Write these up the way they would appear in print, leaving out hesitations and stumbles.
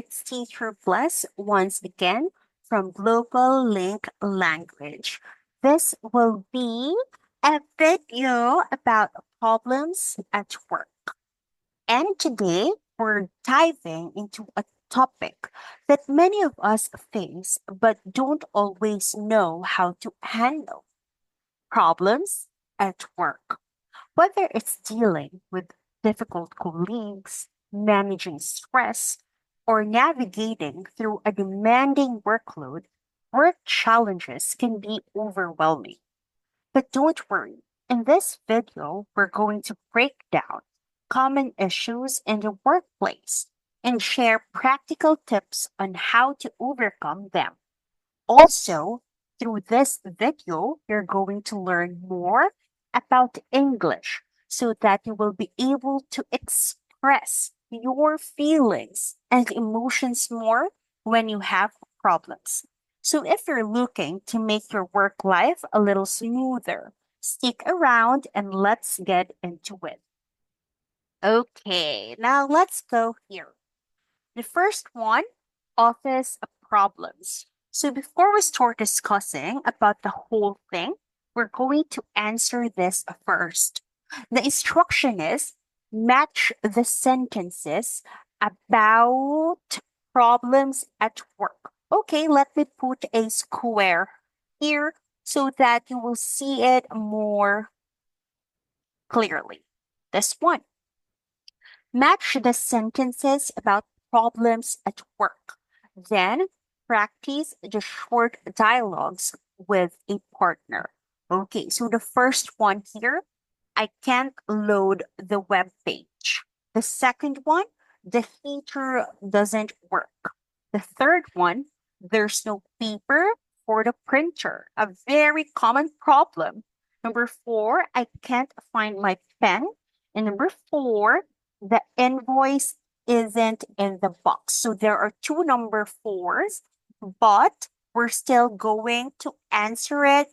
it's Teacher Plus once again from Global Link Language. This will be a video about problems at work. And today we're diving into a topic that many of us face but don't always know how to handle problems at work. Whether it's dealing with difficult colleagues, managing stress, or navigating through a demanding workload, work challenges can be overwhelming. But don't worry, in this video, we're going to break down common issues in the workplace and share practical tips on how to overcome them. Also, through this video, you're going to learn more about English so that you will be able to express your feelings and emotions more when you have problems. So, if you're looking to make your work life a little smoother, stick around and let's get into it. Okay, now let's go here. The first one, office problems. So before we start discussing about the whole thing, we're going to answer this first. The instruction is match the sentences about problems at work. Okay, let me put a square here so that you will see it more clearly. This one. Match the sentences about problems at work. Then practice the short dialogues with a partner. Okay, so the first one here, I can't load the web page. The second one, the heater doesn't work. The third one, there's no paper for the printer, a very common problem. Number four, I can't find my pen. And number four, the invoice isn't in the box. So there are two number fours, but we're still going to answer it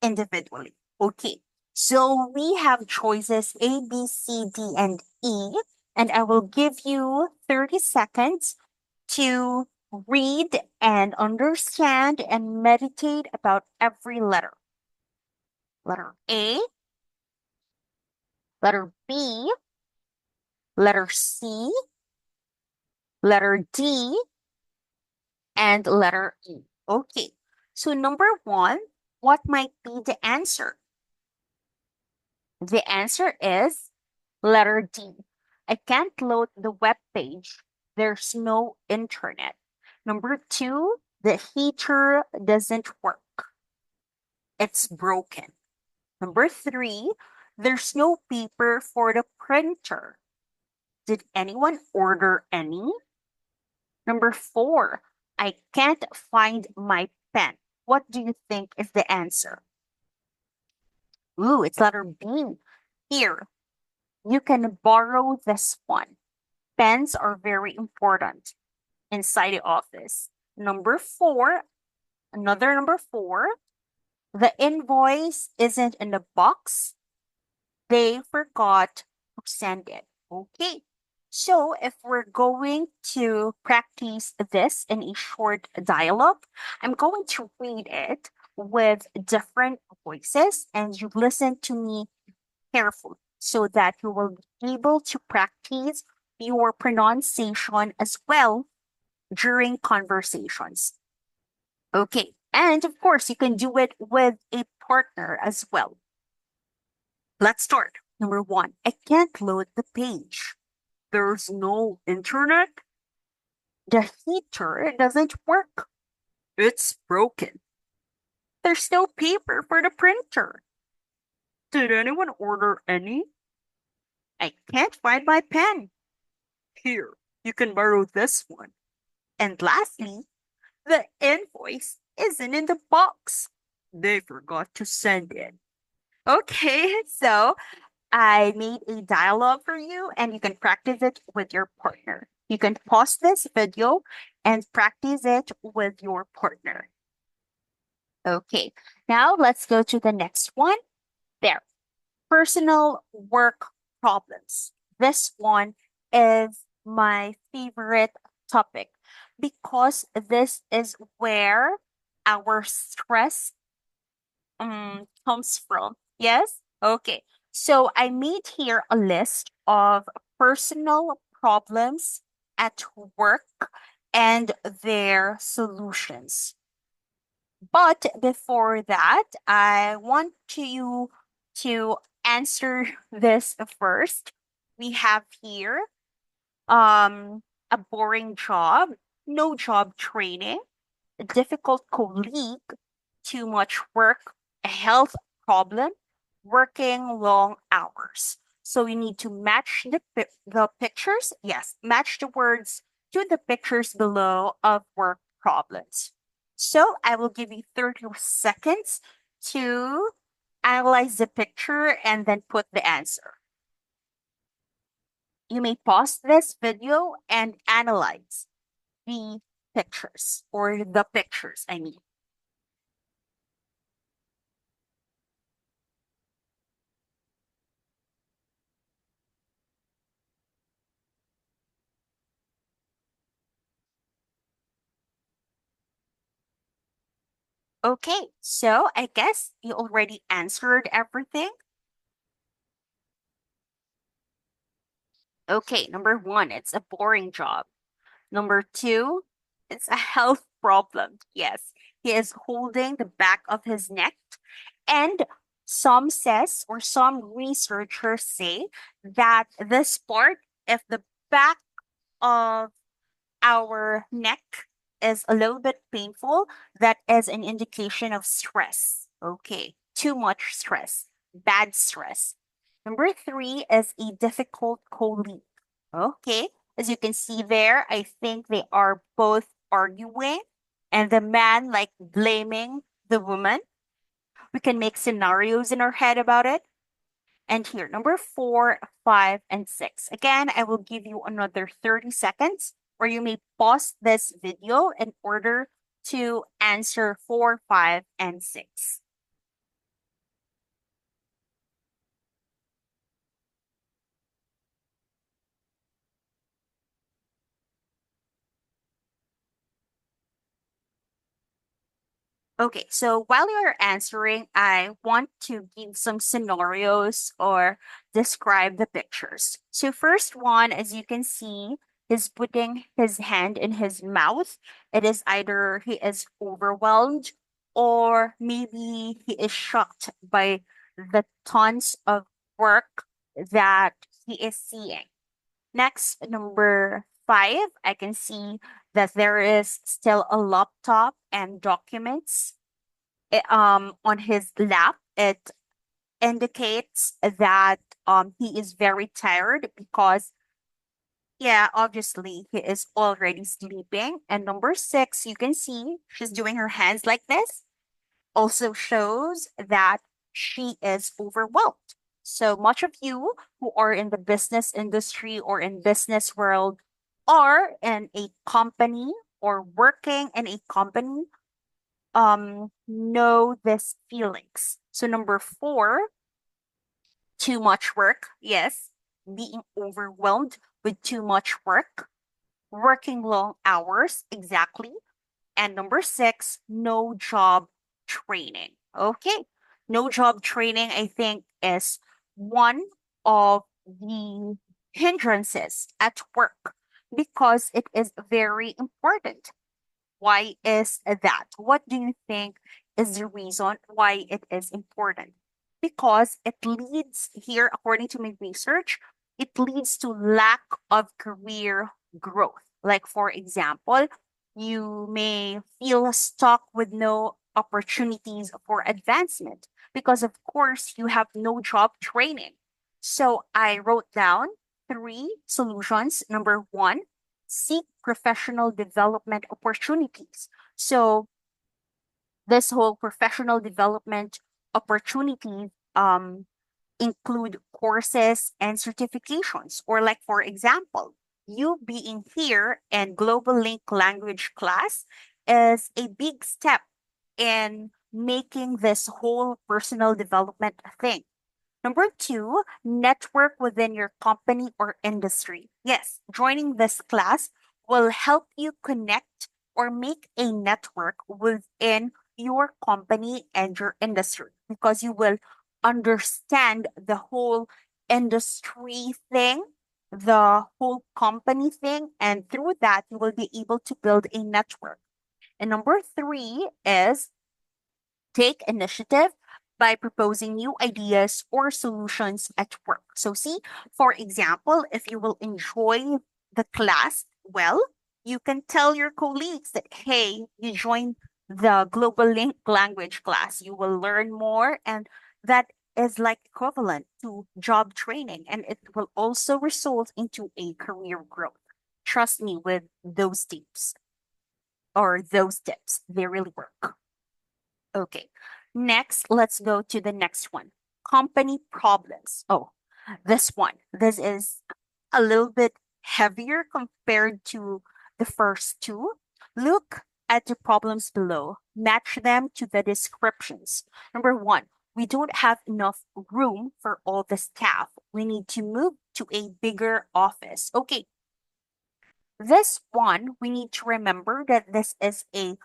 individually. Okay. So we have choices A, B, C, D, and E, and I will give you 30 seconds to read and understand and meditate about every letter. Letter A, letter B, letter C, letter D, and letter E. Okay. So number one, what might be the answer? The answer is letter D. I can't load the web page. There's no internet. Number two, the heater doesn't work. It's broken. Number three, there's no paper for the printer. Did anyone order any? Number four, I can't find my pen. What do you think is the answer? Ooh, it's letter B. Here, you can borrow this one. Pens are very important inside the office. Number four, another number four, the invoice isn't in the box. They forgot to send it. Okay. So if we're going to practice this in a short dialogue, I'm going to read it with different voices and you listen to me carefully so that you will be able to practice your pronunciation as well during conversations. Okay. And of course, you can do it with a partner as well. Let's start. Number one, I can't load the page. There's no internet. The heater doesn't work. It's broken. There's no paper for the printer. Did anyone order any? I can't find my pen. Here, you can borrow this one. And lastly, the invoice isn't in the box. They forgot to send it. Okay, so I made a dialogue for you and you can practice it with your partner. You can pause this video and practice it with your partner. Okay, now let's go to the next one. There, personal work problems. This one is my favorite topic because this is where our stress comes from. Yes? Okay. So I made here a list of personal problems at work and their solutions. But before that, I want you to answer this first. We have here a boring job, no job training, a difficult colleague, too much work, a health problem, working long hours. So you need to match the pictures. Yes, match the words to the pictures below of work problems. So I will give you 30 seconds to analyze the picture and then put the answer. You may pause this video and analyze the pictures or the pictures, I mean. Okay, so I guess you already answered everything. Okay, number one, it's a boring job. Number two, it's a health problem. Yes, he is holding the back of his neck. And some says or some researchers say that this part, if the back of our neck is a little bit painful, that is an indication of stress. Okay, too much stress, bad stress. Number three is a difficult colleague. Okay, as you can see there, I think they are both arguing, and the man like blaming the woman. We can make scenarios in our head about it. And here, number four, five, and six. Again, I will give you another 30 seconds, or you may pause this video in order to answer four, five, and six. Okay, so while you're answering, I want to give some scenarios or describe the pictures. So, first one, as you can see, he's putting his hand in his mouth. It is either he is overwhelmed or maybe he is shocked by the tons of work that he is seeing. Next, number five, I can see that there is still a laptop and documents on his lap. It indicates that he is very tired because, yeah, obviously he is already sleeping. And number six, you can see she's doing her hands like this, also shows that she is overwhelmed. So much of you who are in the business industry or in business world are in a company or working in a company know this feelings. So number four, too much work. Yes, being overwhelmed with too much work, working long hours, exactly. And number six, no job training. Okay. No job training, I think, is one of the hindrances at work because it is very important. Why is that? What do you think is the reason why it is important? Because it leads here, according to my research, it leads to lack of career growth. Like, for example, you may feel stuck with no opportunities for advancement because, of course, you have no job training. So I wrote down three solutions. Number one, seek professional development opportunities. So this whole professional development opportunities include courses and certifications. Or like for example, you being here in Global Link Language class is a big step in making this whole personal development thing. Number two, network within your company or industry. Yes, joining this class will help you connect or make a network within your company and your industry because you will understand the whole industry thing, the whole company thing, and through that, you will be able to build a network. And number three is take initiative by proposing new ideas or solutions at work. So, see, for example, if you will enjoy the class well, you can tell your colleagues that, hey, you joined the Global Link Language class. You will learn more, and that is like equivalent to job training, and it will also result into a career growth. Trust me with those tips or those tips, they really work. Okay. Next, let's go to the next one. Company problems. Oh, this one. This is a little bit heavier compared to the first two. Look at the problems below. Match them to the descriptions. Number one, we don't have enough room for all the staff. We need to move to a bigger office. Okay, this one, we need to remember that this is a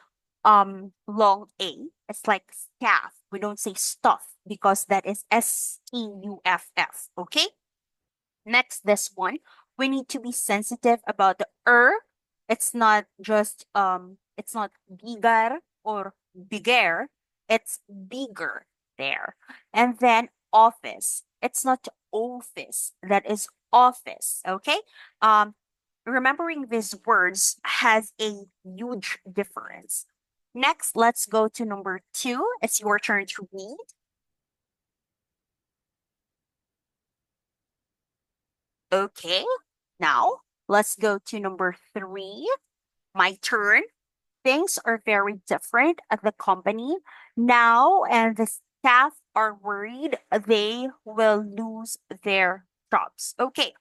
long A. It's like staff. We don't say stuff because that is STUFF. Okay? Next, this one, we need to be sensitive about the It's not just it's not bigger or bigger, it's bigger there. And then office. It's not office, that is office. Okay? Um remembering these words has a huge difference. Next, let's go to number two. It's your turn to read. Okay, now let's go to number three. My turn. Things are very different at the company now, and the staff are worried they will lose their jobs. Okay,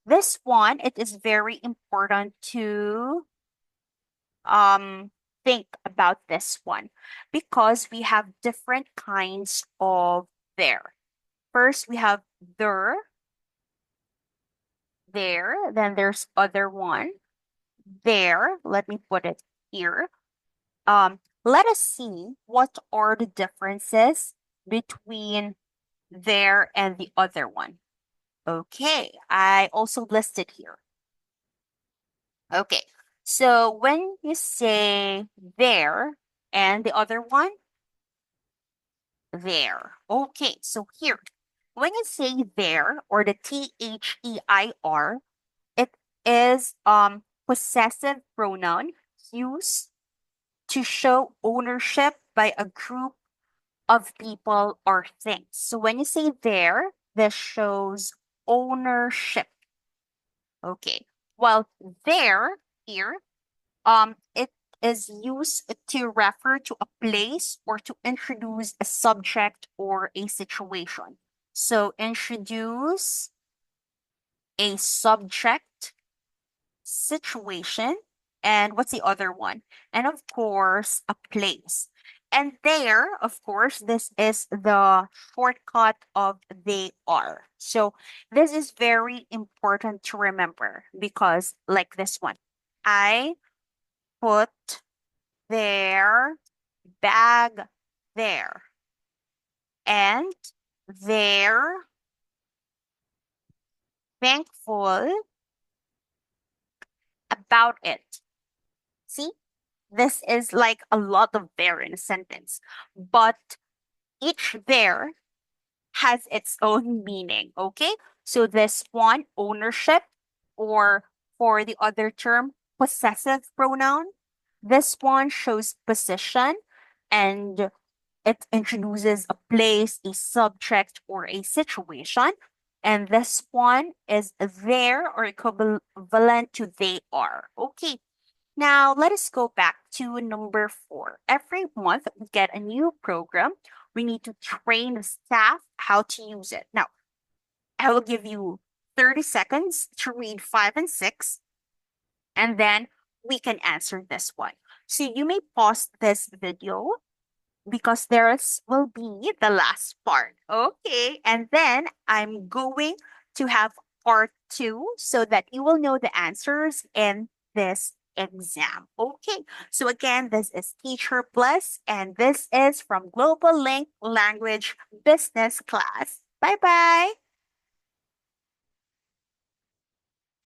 this one, it is very important to um think about this one because we have different kinds of there. First, we have there, then there's other one, there. Let me put it here. Let us see what are the differences between there and the other one. Okay, I also listed here. Okay, so when you say there and the other one, there. Okay, so here, when you say there or the THEIR, it is possessive pronoun used to show ownership by a group of people or things. So when you say there, this shows ownership. Okay. Well, there here, it is used to refer to a place or to introduce a subject or a situation. So introduce a subject, situation, and what's the other one? And of course, a place. And there, of course, this is the shortcut of they are. So this is very important to remember because, like this one, I put their bag there and they're thankful about it. See, this is like a lot of there in a sentence, but each there has its own meaning. Okay. So this one, ownership, or for the other term, possessive pronoun. This one shows position and it introduces a place, a subject, or a situation. And this one is there or equivalent to they are. Okay. Now, let us go back to number four. Every month, we get a new program. We need to train the staff how to use it. Now, I will give you 30 seconds to read five and six, and then we can answer this one. So you may pause this video because there's will be the last part. Okay. And then I'm going to have part two so that you will know the answers in this exam. Okay, so again, this is Teacher Plus, and this is from Global Link Language Business Class. Bye bye.